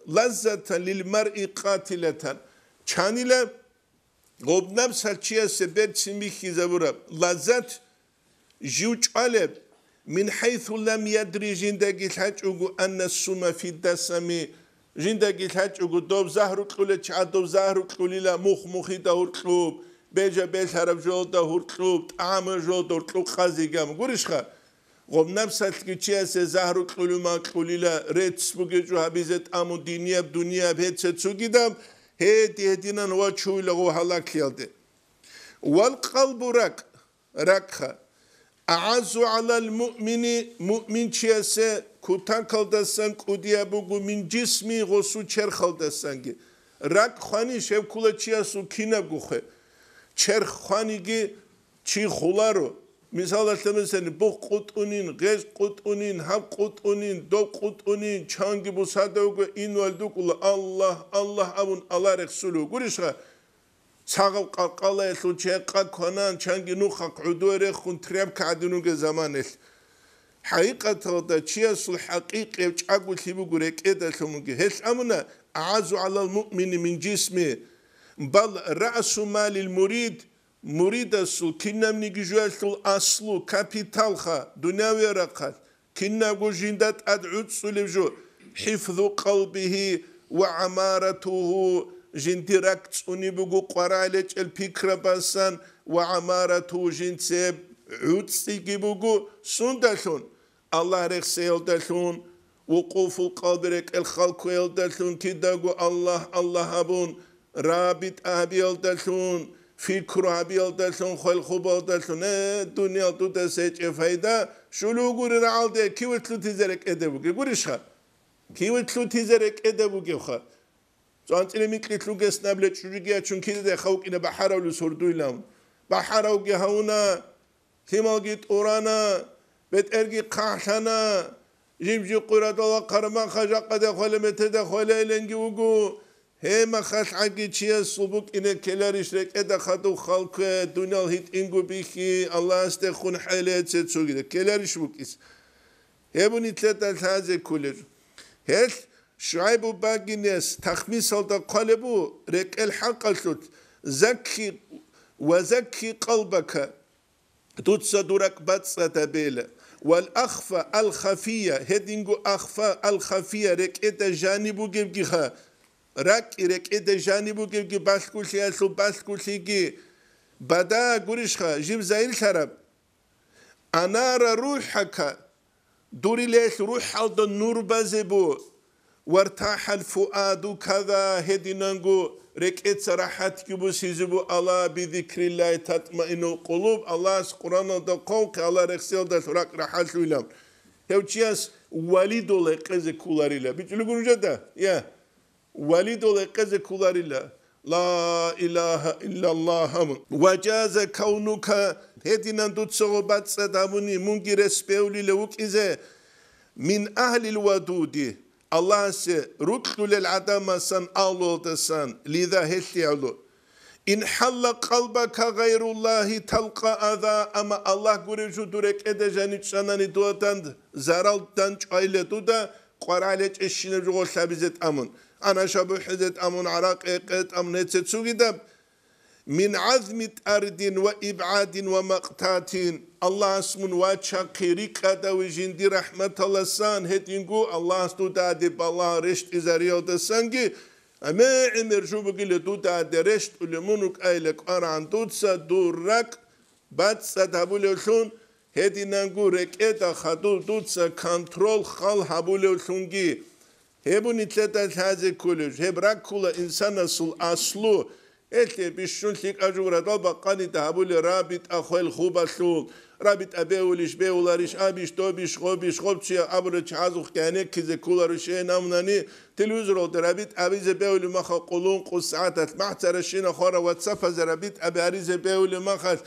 لذة للمرء قاتلة چانيلا غبنب سالچياس برچميخي زبورا لذت جوچ علب من حيث لم يدري جندك الحجوغو أن السم في الدسم جندك الحجوغو دوب زهرو قولة چعدو زهرو قولي لا مخي دهور قلوب بيجا بيل حرب جول دهور قلوب تعام جول دهور قلوب خازي قام قرشخا غم نفسك چياس زهرو قولي ما قولي لا ريت سبوغي جو حبيزت امو دينيا بدنيا بهت سوغي دام هيدي هدينا نوچوي لغو حلاك يالده والقلب ركخا أعز على المؤمن مؤمن چياسه كوتان خلدسان كوديا بوغو من جسمي غسو چر خلدسان رك خواني شب كولا چياسو كينا گوخه چر خواني چي خولارو مثال مثلا بو قطونين غز قطونين هب قطونين دو قطونين چانگي بو سادوغو انوالدو كولا الله ابون الله رسولو گوريشا ساقب قلقالا يسلو چيقا كونان چانگي نوخا قعدوره خون تريب كعدنوغ زمانش حقيقة دا چياسو الحقيقة وچاقو تيبو گوريك ايدا سموغي هش امنا أعز على المؤمن من جسمه بل رأس مال المريد مريد السل كنا منيجي جوالسل أصلو كابيتال خا دنياوي رقات كنا قو جندات أدعود سلجو حفظ قلبه وعمارته جندرك تسوني بقو قرالج الفكرة بسان وعمارته جنسيب عود سيجي بقو سندلون الله رخصي يلدلون وقوف القلب رك الخلق يلدلون كداقو الله أبون رابط أبي يلدلون فكر أبي يلدلون خلق يلدلون الدنيا تتسيج فايدة شلو قولي رعالده كيوتلو تزرك إدبوكي قوليشخا كيوتلو تزرك إدبوكي خا زانتيني ميكلتلو جسنابلت شريجيا چونكي ده خوك إنا بحراولو سردويلام بحراوغي هاونا تيمالجيت أورانا بيت إرجي قاحشانا جيمجي قراد الله قرمان خجاقة ده خولمته ده خوله إلنجي وقو هما خاش عقي چيا صبوك إنا كلاريش رك إدا خدو خلق دنيا الهيت إنجو بيخي الله استخون حالات ستسوغي ده كلاريش بوكيس هبوني تلتا الهازي كولر هل شعيب باقي ناس تخميس هلدا قلبو رك الحق الشوت وزكي قلبك تتصدرك باتسة تبيلة والأخفى الخفية هدينجو أخفى الخفية رك إدا جانبو جيبجيها رك رك إدا جانبو جيبجي باسكو شياسو باسكو شيجي بدا قريشها جيب زايل شرب أنار روحك دوري ليش روح حلد النور بازبو وارتاح الفؤاد كذا هدينانجو ركعت صراحات كبو سيزبو الله بذكر الله تطمئن القلوب الله قرآن الدقوق الله رخصيل دا سراك رحال شويلام هاو چياس والدو لقز كولاريلا بيجلو قنجا دا يا والدو لقز كولاريلا لا إله إلا الله وجاز كونك هدينا دوتسوبات سداموني مونجي رسبيولي لوك إذا من أهل الودود الله سي ركلو للعدم سن أولو تسان لذا هتيالو إن حل قلبك غير الله تلقى أذى أما الله قريشو دورك إدجاني شاناني دوتاند زارال دانج أيلة دودا قراليج إشينا جغو شابزت أمون أنا شابو حزت أمون عراق إقيت أمون هتسوغي داب من عظم أرض وإبعاد ومقتات الله اسمون واتشا قيريك أدوي جندي رحمة الله سان هتينغو الله استودا دي بالله رشت إزاريو دسانجي أما عمر جوبك لدودا دي رشت ولمونك أيلك أران دودسا دورك باتسا دابولي وشون هدي نانغو ركيتا خدول دودسا كنترول خال هابولي وشونجي هبو نتلتا تازي كولوش هبراك كولا إنسان سل أصلو إلتي بيشون ليك أجورة دالبا قاني تهابولي رابط أخوال خوبا شول رابط أبيوليش بيولاريش أبيش دوبيش خوبيش خوبتشي أبرش عازوخ كانيك كيزي كولاريشي نامناني تلوزرو درابط أبيزي بيولي مخا قولون قصعاتت محترشين خورا واتسابا زرابط أبياريزي بيولي مخاش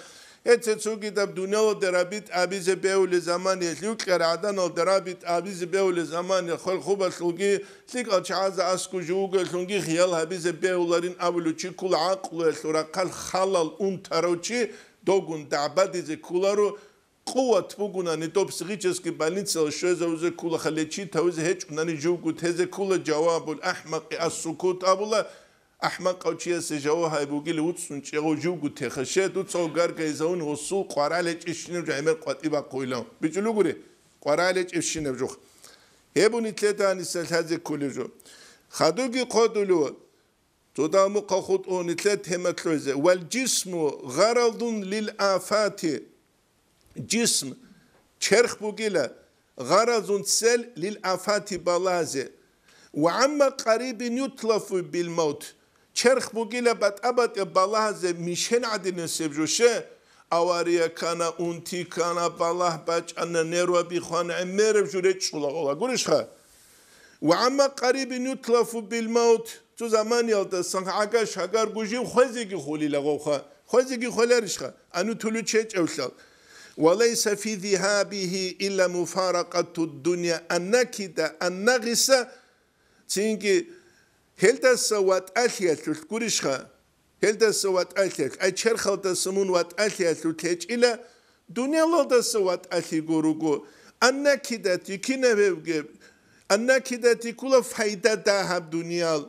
هتسوغي داب دونيو درابط أبيزي بيولي زمان يشلوك كرعدان درابط أبيزي بيولي زمان يخوال خوبا شلوكي ليك أجعاز أسكو جوغا شلوكي خيال أبيزي بيولارين أولوشي كل عقل يشلورقال خلال تروشي دوغون دعباديزي كولارو قوة بوغونا نتوب سغيچسكي بالنسل شوزوزي كولا خليچي توزي هيچ ناني جوغو تهزي كولا جواب الأحمق السكوت أبولا أحمق أو شيء سجوا هاي بوجي لوتسون شيء جوجو تخشى دوتسو غارك يزون وصول قرالج إشينه جايمر قطيبا قويلهم بيجلو غوري قرالج إشينه بجوخ هبوني تلتا نسال هذا كله خدوجي قدلو تدامو قخود أو نتلت همتلوزه والجسم غرض للآفات جسم شرخ بوجيلا غرض سل للآفات بلازه وعما قريب يتلف بالموت چرخ بوگیلا بات ابات بالله میشن عدن سبجوشه اواریا کانا اونتی کانا بالله باج ان نرو بخوان عمر بجوره چولا گورشخه وعما قريب يتلف بالموت تو زمان يالتا سان عگاش هگر گوجي خوزيگي خولي لغوخه خوزيگي خولرشخه انو تولو چچ اوشال وليس في ذهابه الا مفارقه الدنيا النكده النغسه تينكي هلدا سوات أليات الكوريشخا هلدا سوات أليات أي شرخة تسمون وات أليات التج إلى دنيا الله سوات ألي جوروجو أنا كده تكينا بيجيب أنا كده تكولا فايدة دهب دنيا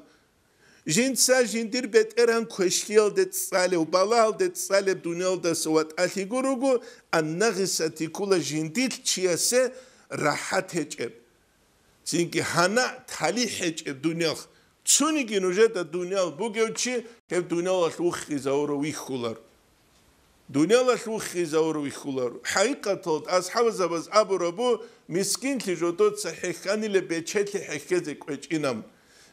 جنسا جندير بيت إيران كوشيال دتسالي وبالال دتسالي دنيا ده سوات ألي جوروجو أنا غسا تكولا جندير تشياسة راحت هجب تيجي هنا تالي هجب دنيا تسونيكي نوجد الدنيا بوجيوتشي كيف دنيا لشوخ زورو ويخولر دنيا لشوخ زورو ويخولر حقيقة أصحاب الزبز أبو ربو مسكين تجودت صحيحاني لبيتشتي حكيزك وجينام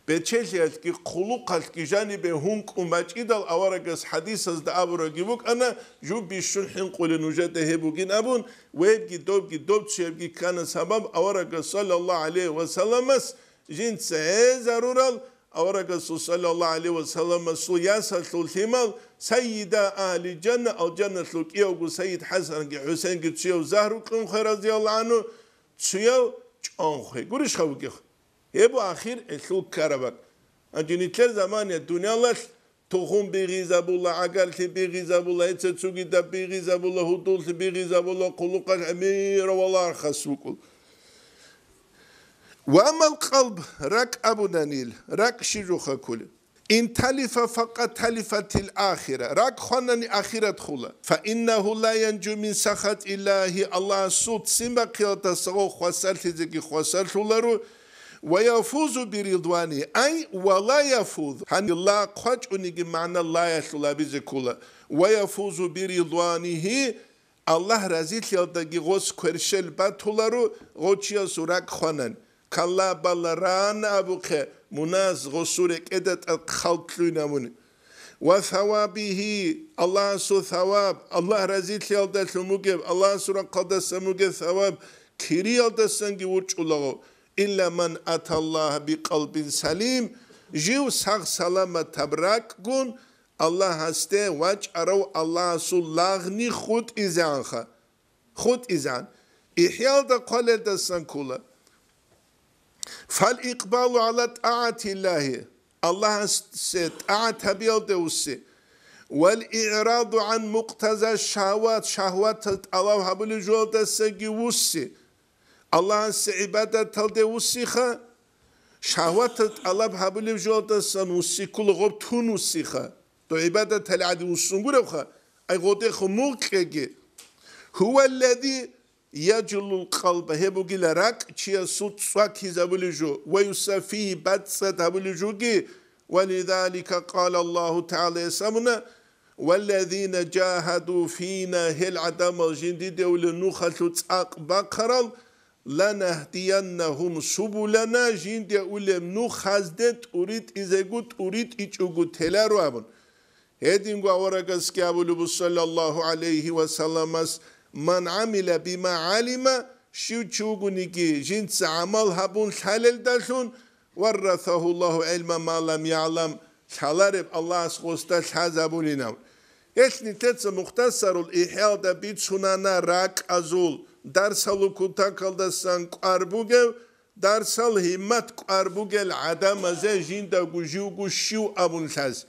بيتشتي أسكي خلوق أسكي جانب هونك وماج إدال أورجس حديث أزد أبو رجيبوك أنا جو بيشون حنقول نوجد هبوجين أبون ويبجي دوب شيبجي كان سبب أورجس صلى الله عليه وسلم جنس ضرورال أورجس صلى الله عليه وسلم سياسة الثمال سيدة أهل الجنة أو جنة لقيا سيد حسن حسين تشيو زهر كم خير رضي الله عنه تشيو أنخي قريش خوكيخ يبو أخير الثوك كربك أجني كل زمان الدنيا الله تخون بغيزاب الله عقل بغيزاب الله يتسوقي دا بغيزاب الله هدول بغيزاب الله قلوق أمير والله أرخصوكل وأما القلب رك أبو نانيل رك شجوخة كل إن تلف فقط تلفت الآخرة رك خنني آخرة خلا فإنه لا ينجو من سخط الله الله صوت سما قيادة سو خسر تزكي خسر شلرو ويفوز برضوانه أي ولا يفوز هن الله قج أنيج معنى الله يشلا بذكولا ويفوز برضوانه الله رزيل يدقي غوس كرشل باتولرو غوشيا سورك خنن كلا بالران أبوك مناز غسورك إدت الخلقين وثوابه الله سو ثواب الله رزيل يلدت المجيب الله سورة قدس المجيب ثواب كري يلدت سنجي وجه الله إلا من أتى الله بقلب سليم جيو ساغ سلامة تبراك قون الله هسته واج أرو الله سول لاغني خود إزان خود إزان إحيال دا قال دا سنكولا فالإقبال على طاعة الله الله طاعة تبيل دوسي والإعراض عن مقتضى الشهوات شهوات الله هبل جول دا سجي وسي الله عبادة تلدي وسيخا شهوات الله هبل جول دا سنوسي كل غب تونوسيخا تو عبادة تلعدي وسنقرخا أي غودي خموكي هو الذي يجل القلب هبو جل راك تشيا صوت سواك هزابلجو ويصفيه بدست هبلجوجي ولذلك قال الله تعالى سمنا والذين جاهدوا فينا هل عدم الجنديد ولنخلو تساق بقرل لنهدينهم سبلنا جند ولم نخزدت أريد إذا قلت أريد إيجو تلارو أبن هدين قوارقس كابلو صلى الله عليه وسلم من عمل بما علم شو تشوغنيكي جنس عمل هبون حلال داشون ورثه الله علم ما لم يعلم حلارب الله سخوستا حزابولينا يشني تتس مختصر الإحيال دا بيت سنانا راك أزول درسالو كتاكال دا سان قاربوغل درسال همت قاربوغل عدم زي جين دا گوجيو شو أبون حز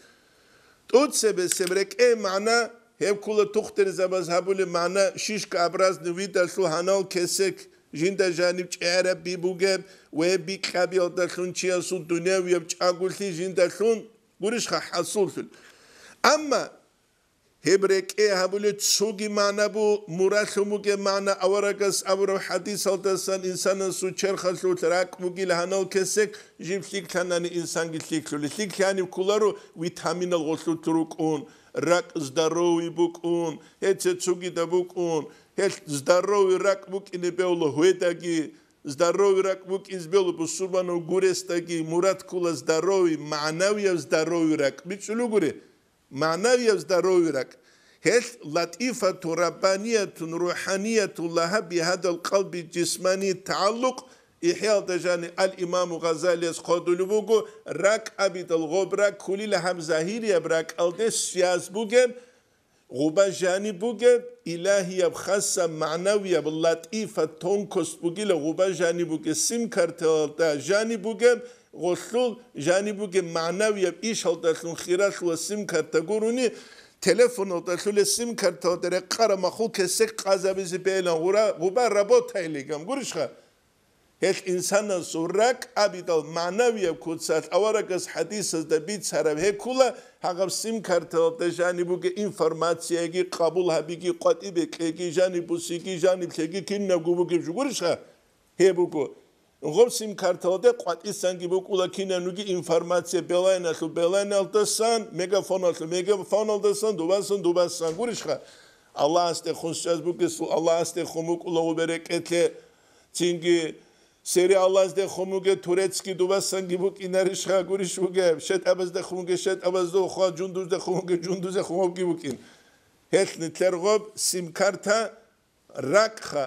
توتس بسبرك اي معنى هب كل تختر زباز هبول معنا شيش كابراز نويدا شو هنال كسك جندا جانب عرب بيبوجب وبي قبيل دخلون شيء سو الدنيا ويبجاقولتي جندا شون بريش حصول أما هبرك إيه هبول تسوقي معنا بو مراسموك معنا أورقس أورو حديث الدسان إنسان سو شرخ شو تراك مجيل هنال كسك جيب ليك ثاني إنسان جيل ليك ثاني كلارو فيتامين الغسل تروكون رак здоровый бук он, эти цуги да бук он, здоровый рак бук и не бело хуетаги, здоровый рак бук из бело посурбану гурестаги, мурат кула здоровый, ма'навия здоровый рак, бичулу гуре, ма'навия здоровый рак. هل لطيفة ربانية روحانية لها بهذا القلب الجسماني التعلق إحيال دجاني الإمام غزالي اسقادلو بوغو راك أبيد الغبرة كلي لهم ظاهري براك ألدس سياس بوغم غبا جاني بوغم إلهي بخاصة معنوية باللطيفة تونكوس بوغي لغبا جاني بوغم سيم كارتل جاني بوغم غسلول جاني بوغم معنوية بإيش هلدسلون خيراش وسيم كارتغوروني تلفون هلدسلون سيم كارتل در قرى مخول كسك قازابيزي بيلان غبا رابط هايليغم غورشخا هل إنسان سورك أبيدال معنوية كوتسات أورقس حديث دبيت سرب هي كله هاقب سيم كارتل تجاني بوجي إنفورماتيا جي قبولها بيجي قطعي بيجي جاني بوسيجي جاني بيجي كنا بوجي جورشها هي بوجو غب سيم كارتل ده قطعي سانجي بوجو لكنا نوجي إنفورماتيا بلاينا شو بلاينا الدسان ميجافون شو ميجافون الدسان دوباسان جورشها الله استخون شاز بوجي الله استخونك الله بركته تيجي سری الله از دخموگه تورتسکی دوبستان گیبوک اینریش خاگوریش بوگه شت ابز دخموگه شت ابز دو خوا جوندوز دخموگه جوندوز خموگ گیبوکین هل نترغب سیم کارتا رکخا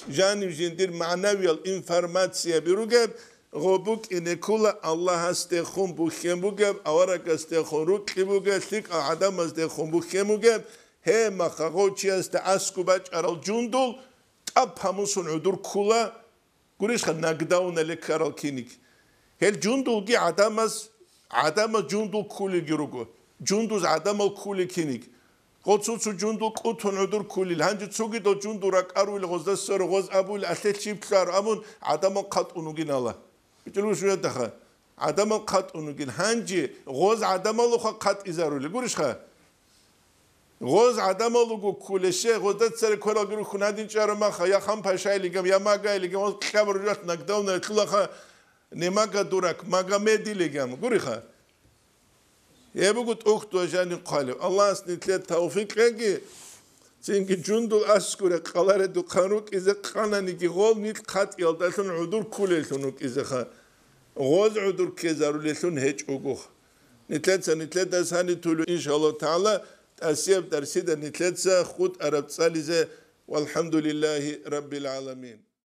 جانب جندیر معنوی الانفرماتسیا بیروگه غبوک اینکولا الله است خم بوخیم بوگه آورک است خم روکی بوگه سیک آدم است خم بوخیم بوگه هم مخاگوچی است اسکو بچ ارال جوندول تاب همون عدور کولا قريش خد نقداون لكارل كينيك هل جندول جي عدم جندول كولي جروجو جندوز عدم الكولي كينيك قصوص جندول قطن عدور كولي الهنج تسوقي دو جندول راك أروي الغوز السر غوز أبو الأثلت شيب كلار أمون عدم القط ونوجين الله بتقولوا شو يدخل عدم القط ونوجين هنجي غوز عدم الله قط إزارو لقريش خا غوز عدم لوگو کولشه غودت سر کلا گرو خونادین چهار ما خیا خام پاشای لیگم یا ماگای لیگم از خبر روش نکداون اطلاع خا نماگا دورک ماگا مدی لیگم گوری خا یه بگوت اخت و جانی قالب الله اسنیت توفیق رنگی çünkü cundul askure kalare du kanuk ize kanani ki gol nit kat yaldaşun udur kulelsunuk ize ha غوز udur kezaruleshun hiç uguh nitlet sani tulu inşallah taala أسيب درسيدا نتلتسا خود أرب صالزة والحمد لله رب العالمين.